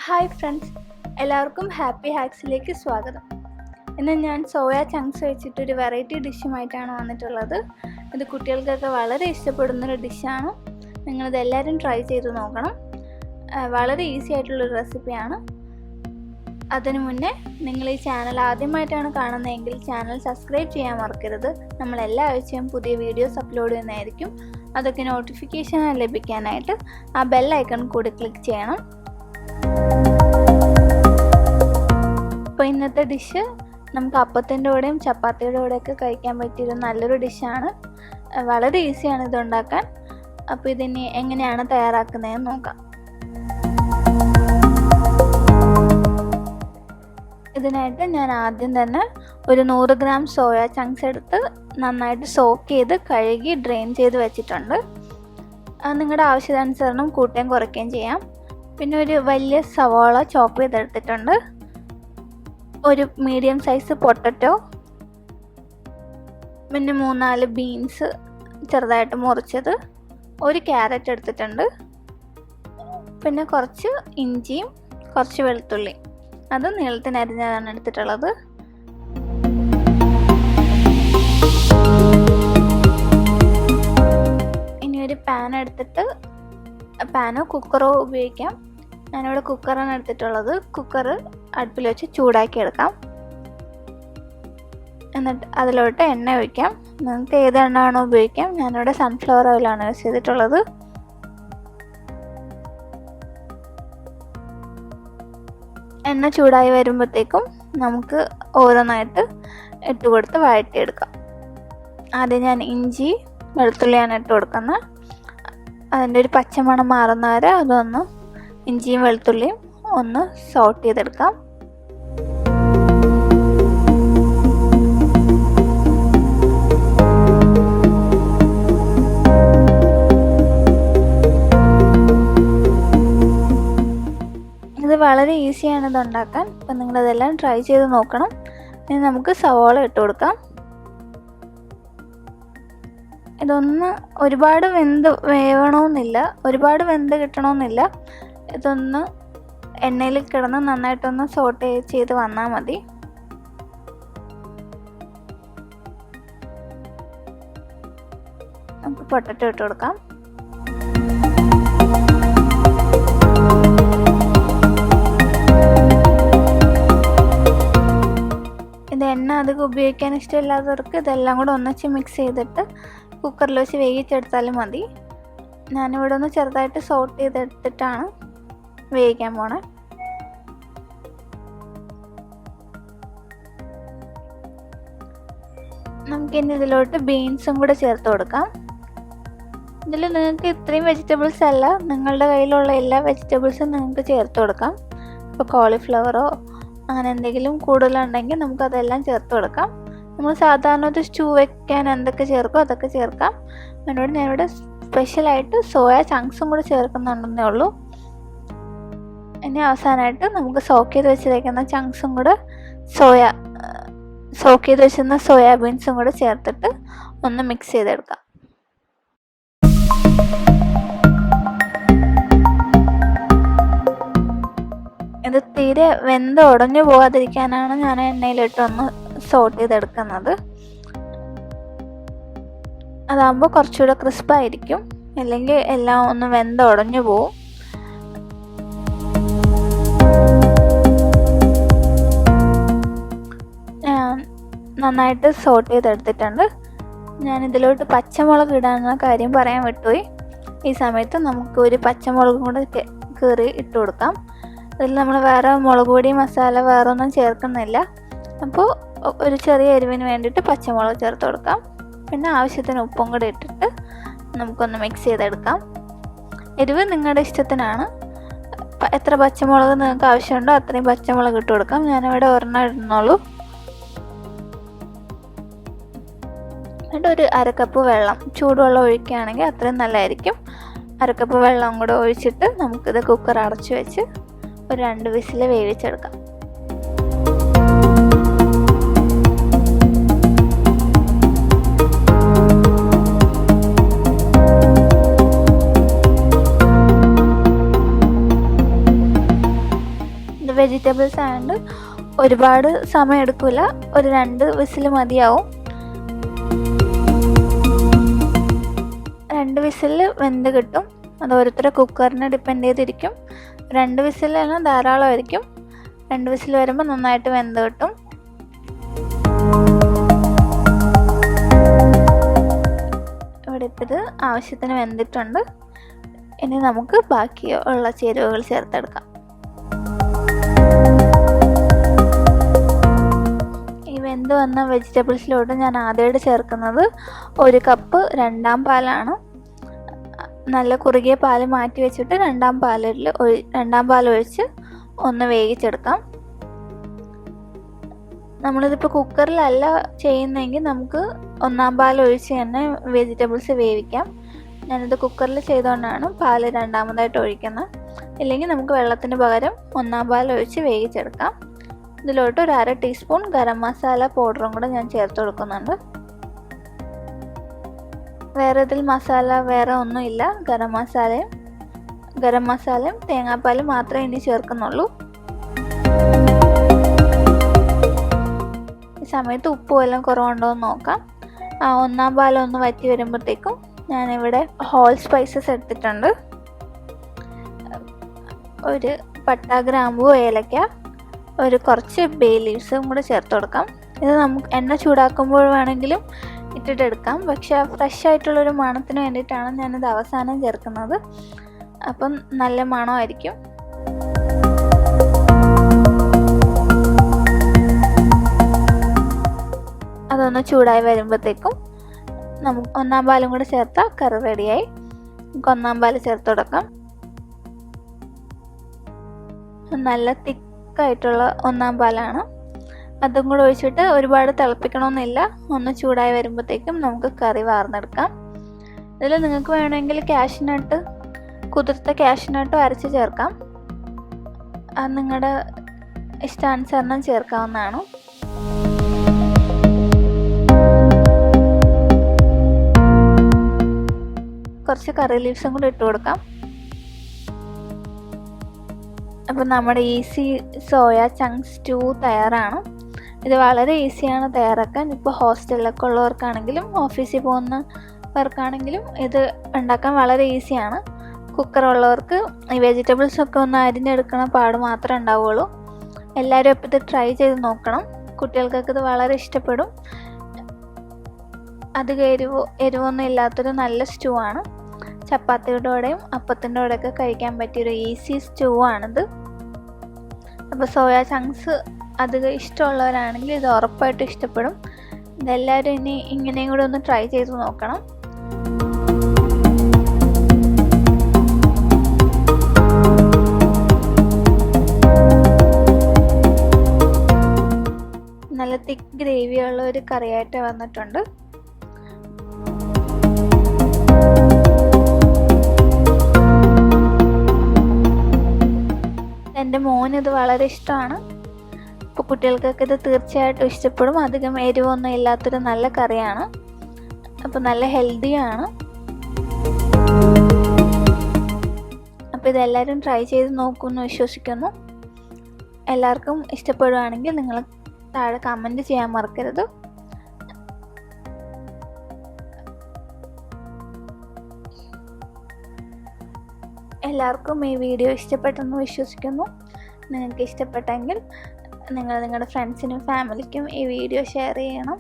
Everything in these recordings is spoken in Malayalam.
ഹായ് ഫ്രണ്ട്സ്, എല്ലാവർക്കും ഹാപ്പി ഹാക്സിലേക്ക് സ്വാഗതം. ഇന്ന് ഞാൻ സോയ ചങ്ക്സ് വെച്ചിട്ടൊരു വെറൈറ്റി ഡിഷുമായിട്ടാണ് വന്നിട്ടുള്ളത്. ഇത് കുട്ടികൾക്കൊക്കെ വളരെ ഇഷ്ടപ്പെടുന്നൊരു ഡിഷാണ്. നിങ്ങളിതെല്ലാവരും ട്രൈ ചെയ്ത് നോക്കണം. വളരെ ഈസി ആയിട്ടുള്ളൊരു റെസിപ്പിയാണ്. അതിനു മുന്നേ നിങ്ങൾ ഈ ചാനൽ ആദ്യമായിട്ടാണ് കാണുന്നതെങ്കിൽ ചാനൽ സബ്സ്ക്രൈബ് ചെയ്യാൻ മറക്കരുത്. നമ്മൾ എല്ലാ ആഴ്ചയും പുതിയ വീഡിയോസ് അപ്ലോഡ് ചെയ്യുന്നതായിരിക്കും. അതൊക്കെ നോട്ടിഫിക്കേഷൻ ലഭിക്കാനായിട്ട് ആ ബെൽ ഐക്കൺ കൂടി ക്ലിക്ക് ചെയ്യണം. അപ്പോൾ ഇന്നത്തെ ഡിഷ് നമുക്ക് അപ്പത്തിൻ്റെ കൂടെയും ചപ്പാത്തിയുടെ കൂടെയൊക്കെ കഴിക്കാൻ പറ്റിയൊരു നല്ലൊരു ഡിഷാണ്. വളരെ ഈസിയാണ് ഇതുണ്ടാക്കാൻ. അപ്പോൾ ഇതിനി എങ്ങനെയാണ് തയ്യാറാക്കുന്നതെന്ന് നോക്കാം. ഇതിനായിട്ട് ഞാൻ ആദ്യം തന്നെ ഒരു 100 ഗ്രാം സോയ ചങ്ക്സ് എടുത്ത് നന്നായിട്ട് സോക്ക് ചെയ്ത് കഴുകി ഡ്രെയിൻ ചെയ്ത് വെച്ചിട്ടുണ്ട്. അത് നിങ്ങളുടെ ആവശ്യാനുസരണം കൂട്ടുകയും കുറയ്ക്കുകയും ചെയ്യാം. പിന്നെ ഒരു വലിയ സവാള ചോപ്പ് ചെയ്തെടുത്തിട്ടുണ്ട്. ഒരു മീഡിയം സൈസ് പൊട്ടറ്റോ, പിന്നെ 3-4 ബീൻസ് ചെറുതായിട്ട് മുറിച്ചത്, ഒരു ക്യാരറ്റ് എടുത്തിട്ടുണ്ട്, പിന്നെ കുറച്ച് ഇഞ്ചിയും കുറച്ച് വെളുത്തുള്ളി, അത് നീളത്തിനരിഞ്ഞതാണ് എടുത്തിട്ടുള്ളത്. ഇനി ഒരു പാൻ എടുത്തിട്ട്, പാനോ കുക്കറോ ഉപയോഗിക്കാം. ഞാനിവിടെ കുക്കറാണ് എടുത്തിട്ടുള്ളത്. കുക്കർ അടുപ്പിൽ വെച്ച് ചൂടാക്കി എടുക്കാം. എന്നിട്ട് അതിലോട്ട് എണ്ണ ഒഴിക്കാം. നിങ്ങൾക്ക് ഏത് എണ്ണയാണോ ഉപയോഗിക്കാം. ഞാനിവിടെ സൺഫ്ലവർ ഓയിലാണ് യൂസ് ചെയ്തിട്ടുള്ളത്. എണ്ണ ചൂടായി വരുമ്പോഴത്തേക്കും നമുക്ക് ഓരോന്നായിട്ട് ഇട്ട് കൊടുത്ത് വഴറ്റിയെടുക്കാം. ആദ്യം ഞാൻ ഇഞ്ചി വെളുത്തുള്ളിയാണ് ഇട്ട് കൊടുക്കുന്നത്. അതിൻ്റെ ഒരു പച്ചമണം മാറുന്ന വരെ അതൊന്ന് ഇഞ്ചിയും വെളുത്തുള്ളിയും ഒന്ന് സോട്ട് ചെയ്തെടുക്കാം. ഇത് വളരെ ഈസിയാണ് ഇതുണ്ടാക്കാൻ. അപ്പം നിങ്ങളതെല്ലാം ട്രൈ ചെയ്ത് നോക്കണം. ഇനി നമുക്ക് സവാള ഇട്ട് കൊടുക്കാം. ഇതൊന്ന് ഒരുപാട് വേവണമെന്നില്ല, ഒരുപാട് വെന്ത് കിട്ടണമെന്നില്ല. ഇതൊന്ന് എണ്ണയിൽ കിടന്ന് നന്നായിട്ടൊന്ന് സോട്ട് ചെയ്ത് വന്നാൽ മതി. നമുക്ക് പൊട്ടറ്റോ ഇട്ട് കൊടുക്കാം. ഇത് എണ്ണ അധികം ഉപയോഗിക്കാൻ ഇഷ്ടമില്ലാത്തവർക്ക് ഇതെല്ലാം കൂടെ ഒന്നിച്ച് മിക്സ് ചെയ്തിട്ട് കുക്കറിൽ വെച്ച് വേവിച്ചെടുത്താലും മതി. ഞാനിവിടെ ഒന്ന് ചെറുതായിട്ട് സോട്ട് ചെയ്തെടുത്തിട്ടാണ് വേവിക്കാൻ പോണേ. നമുക്കിനി ഇതിലോട്ട് ബീൻസും കൂടെ ചേർത്ത് കൊടുക്കാം. ഇതിൽ നിങ്ങൾക്ക് ഇത്രയും വെജിറ്റബിൾസ് അല്ല, നിങ്ങളുടെ കയ്യിലുള്ള എല്ലാ വെജിറ്റബിൾസും നിങ്ങൾക്ക് ചേർത്ത് കൊടുക്കാം. ഇപ്പോൾ കോളിഫ്ലവറോ അങ്ങനെ എന്തെങ്കിലും കൂടുതലുണ്ടെങ്കിൽ നമുക്കതെല്ലാം ചേർത്ത് കൊടുക്കാം. നമ്മൾ സാധാരണ ഒരു സ്റ്റൂ വെക്കാൻ എന്തൊക്കെ ചേർക്കും അതൊക്കെ ചേർക്കാം. അതിനോട് ഞാനിവിടെ സ്പെഷ്യലായിട്ട് സോയ ചങ്ക്സും കൂടെ ചേർക്കുന്നുണ്ടെന്നേ ഉള്ളൂ. ഇനി അവസാനമായിട്ട് നമുക്ക് സോക്ക് ചെയ്ത് വെച്ചിരിക്കുന്ന ചങ്ക്സും കൂടെ സോക്ക് ചെയ്ത് വെച്ചിരുന്ന സോയാബീൻസും കൂടെ ചേർത്തിട്ട് ഒന്ന് മിക്സ് ചെയ്തെടുക്കാം. ഇത് തീരെ വെന്ത് ഉടഞ്ഞു പോകാതിരിക്കാനാണ് ഞാൻ എണ്ണയിലിട്ടൊന്ന് സോട്ട് ചെയ്തെടുക്കുന്നത്. അതാകുമ്പോൾ കുറച്ചുകൂടെ ക്രിസ്പായിരിക്കും. അല്ലെങ്കിൽ എല്ലാം ഒന്ന് വെന്ത് ഉടഞ്ഞു പോവും. നന്നായിട്ട് സോട്ട് ചെയ്തെടുത്തിട്ടുണ്ട്. ഞാൻ ഇതിലോട്ട് പച്ചമുളക് ഇടാനുള്ള കാര്യം പറയാൻ വിട്ടുപോയി. ഈ സമയത്ത് നമുക്ക് ഒരു പച്ചമുളകും കൂടെ കീറി ഇട്ട് കൊടുക്കാം. അതിൽ നമ്മൾ വേറെ മുളക് പൊടി മസാല വേറെ ഒന്നും ചേർക്കുന്നില്ല. അപ്പോൾ ഒരു ചെറിയ എരിവിന് വേണ്ടിയിട്ട് പച്ചമുളക് ചേർത്ത് കൊടുക്കാം. പിന്നെ ആവശ്യത്തിന് ഉപ്പും കൂടെ ഇട്ടിട്ട് നമുക്കൊന്ന് മിക്സ് ചെയ്തെടുക്കാം. എരിവ് നിങ്ങളുടെ ഇഷ്ടത്തിനാണ്. എത്ര പച്ചമുളക് നിങ്ങൾക്ക് ആവശ്യമുണ്ടോ അത്രയും പച്ചമുളക് ഇട്ട് കൊടുക്കാം. ഞാനിവിടെ ഒരെണ്ണം ഇടുന്നുള്ളൂ. എന്നിട്ട് ഒരു 1/2 കപ്പ് വെള്ളം, ചൂടുവെള്ളം ഒഴിക്കുകയാണെങ്കിൽ അത്രയും നല്ലതായിരിക്കും. 1/2 കപ്പ് വെള്ളം കൂടെ ഒഴിച്ചിട്ട് നമുക്കിത് കുക്കർ അടച്ചു വെച്ച് ഒരു 2 വിസിൽ വേവിച്ചെടുക്കാം. വെജിറ്റബിൾസ് ആയതുകൊണ്ട് ഒരുപാട് സമയം എടുക്കില്ല, ഒരു 2 വിസിൽ മതിയാവും. 2 വിസിൽ വെന്ത് കിട്ടും. അത് ഓരോരുത്തരുടെ കുക്കറിനെ ഡിപ്പെൻഡ് ചെയ്തിരിക്കും. 2 വിസിൽ തന്നെ ധാരാളമായിരിക്കും. 2 വിസിൽ വരുമ്പോൾ നന്നായിട്ട് വെന്ത് കിട്ടും. ഇവിടെ ഇപ്പോൾ ഇത് ആവശ്യത്തിന് വെന്തിട്ടുണ്ട്. ഇനി നമുക്ക് ബാക്കി ഉള്ള ചേരുവകൾ ചേർത്തെടുക്കാം. ഈ വെന്ത് വന്ന വെജിറ്റബിൾസിലോട്ട് ഞാൻ ആദ്യമായിട്ട് ചേർക്കുന്നത് 1 കപ്പ് 2 പാലാണ്. നല്ല കുറുകിയ പാൽ മാറ്റി വെച്ചിട്ട് 2 പാൽ ഒഴിച്ച് ഒന്ന് വേവിച്ചെടുക്കാം. നമ്മളിതിപ്പോൾ കുക്കറിലല്ല ചെയ്യുന്നതെങ്കിൽ നമുക്ക് 1 പാൽ ഒഴിച്ച് തന്നെ വെജിറ്റബിൾസ് വേവിക്കാം. ഞാനിത് കുക്കറിൽ ചെയ്തുകൊണ്ടാണ് പാൽ രണ്ടാമതായിട്ട് ഒഴിക്കുന്നത്. ഇല്ലെങ്കിൽ നമുക്ക് വെള്ളത്തിന് പകരം 1 പാൽ ഒഴിച്ച് വേവിച്ചെടുക്കാം. ഇതിലോട്ട് ഒരു 1/2 ടീസ്പൂൺ ഗരം മസാല പൗഡറും കൂടെ ഞാൻ ചേർത്ത് കൊടുക്കുന്നുണ്ട്. വേറെ ഇതിൽ മസാല വേറെ ഒന്നുമില്ല. ഗരം മസാലയും തേങ്ങാപ്പാലും മാത്രമേ ഇനി ചേർക്കുന്നുള്ളൂ. ഈ സമയത്ത് ഉപ്പ് വല്ലതും കുറവുണ്ടോ എന്ന് നോക്കാം. 1 പാൽ ഒന്ന് വറ്റി വരുമ്പോഴത്തേക്കും ഞാനിവിടെ ഹോൾ സ്പൈസസ് എടുത്തിട്ടുണ്ട്. ഒരു പട്ട, ഗ്രാമ്പൂ, ഏലക്ക, കുറച്ച് ബേ ലീവ്സും കൂടെ ചേർത്ത് കൊടുക്കാം. ഇത് നമുക്ക് എണ്ണ ചൂടാക്കുമ്പോൾ വേണമെങ്കിലും ഇട്ടിട്ടെടുക്കാം. പക്ഷെ ഫ്രഷ് ആയിട്ടുള്ളൊരു മണത്തിന് വേണ്ടിയിട്ടാണ് ഞാനിത് അവസാനം ചേർക്കുന്നത്. അപ്പം നല്ല മണമായിരിക്കും. അതൊന്ന് ചൂടായി വരുമ്പോഴത്തേക്കും നമുക്ക് 1 പാലും കൂടെ ചേർത്താൽ കറി റെഡിയായി. നമുക്ക് 1 പാൽ ചേർത്ത് കൊടുക്കാം. നല്ല തിക്കായിട്ടുള്ള 1 പാലാണ്. അതും കൂടെ ഒഴിച്ചിട്ട് ഒരുപാട് തിളപ്പിക്കണമെന്നില്ല. ഒന്ന് ചൂടായി വരുമ്പോഴത്തേക്കും നമുക്ക് കറി വാർന്നെടുക്കാം. ഇതിൽ നിങ്ങൾക്ക് വേണമെങ്കിൽ കുതിർത്ത കാഷ്നട്ടും അരച്ച് ചേർക്കാം. അത് നിങ്ങളുടെ ഇഷ്ടാനുസരണം ചേർക്കാവുന്നതാണ്. കുറച്ച് കറി ലീവ്സും കൂടി ഇട്ട് കൊടുക്കാം. അപ്പോൾ നമ്മുടെ ഈസി സോയ ചങ്ക്സ് സ്റ്റൂ തയ്യാറാണ്. ഇത് വളരെ ഈസിയാണ് തയ്യാറാക്കാൻ. ഇപ്പോൾ ഹോസ്റ്റലിലൊക്കെ ഉള്ളവർക്കാണെങ്കിലും ഓഫീസിൽ പോകുന്നവർക്കാണെങ്കിലും ഇത് ഉണ്ടാക്കാൻ വളരെ ഈസിയാണ്. കുക്കറുള്ളവർക്ക് ഈ വെജിറ്റബിൾസൊക്കെ ഒന്ന് അരിഞ്ഞെടുക്കണ പാട് മാത്രമേ ഉണ്ടാവുള്ളൂ. എല്ലാവരും ഇപ്പോൾ ഇത് ട്രൈ ചെയ്ത് നോക്കണം. കുട്ടികൾക്കൊക്കെ ഇത് വളരെ ഇഷ്ടപ്പെടും. അധികം എരിവൊന്നും ഇല്ലാത്തൊരു നല്ല സ്റ്റൂ ആണ്. ചപ്പാത്തിയുടെ കൂടെയും അപ്പത്തിൻ്റെ കൂടെയൊക്കെ കഴിക്കാൻ പറ്റിയൊരു ഈസി സ്റ്റൂ ആണിത്. അപ്പോൾ സോയ ചങ്ക്സ് അധികം ഇഷ്ടമുള്ളവരാണെങ്കിൽ ഇത് ഉറപ്പായിട്ടും ഇഷ്ടപ്പെടും. ഇതെല്ലാവരും ഇനി ഇങ്ങനെയും കൂടെ ഒന്ന് ട്രൈ ചെയ്ത് നോക്കണം. നല്ല തിക്ക് ഗ്രേവിയുള്ള ഒരു കറിയായിട്ട് വന്നിട്ടുണ്ട്. എൻ്റെ മോനിത് വളരെ ഇഷ്ടമാണ്. അപ്പോൾ കുട്ടികൾക്കൊക്കെ ഇത് തീർച്ചയായിട്ടും ഇഷ്ടപ്പെടും. അധികം എരിവൊന്നും ഇല്ലാത്തൊരു നല്ല കറിയാണ്. അപ്പോൾ നല്ല ഹെൽത്തിയാണ്. അപ്പോൾ ഇതെല്ലാവരും ട്രൈ ചെയ്ത് നോക്കുമെന്ന് വിശ്വസിക്കുന്നു. എല്ലാവർക്കും ഇഷ്ടപ്പെടുകയാണെങ്കിൽ നിങ്ങൾ താഴെ കമൻറ്റ് ചെയ്യാൻ മറക്കരുത്. എല്ലാവർക്കും ഈ വീഡിയോ ഇഷ്ടപ്പെട്ടെന്ന് വിശ്വസിക്കുന്നു. നിങ്ങൾക്ക് ഇഷ്ടപ്പെട്ടെങ്കിൽ നിങ്ങൾ നിങ്ങളുടെ ഫ്രണ്ട്സിനും ഫാമിലിക്കും ഈ വീഡിയോ ഷെയർ ചെയ്യണം.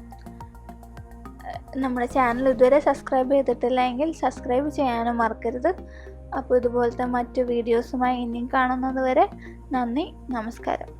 നമ്മുടെ ചാനൽ ഇതുവരെ സബ്സ്ക്രൈബ് ചെയ്തിട്ടില്ല എങ്കിൽ സബ്സ്ക്രൈബ് ചെയ്യാനും മറക്കരുത്. അപ്പോൾ ഇതുപോലത്തെ മറ്റു വീഡിയോസുമായി ഇനിയും കാണുന്നത് വരെ നന്ദി, നമസ്കാരം.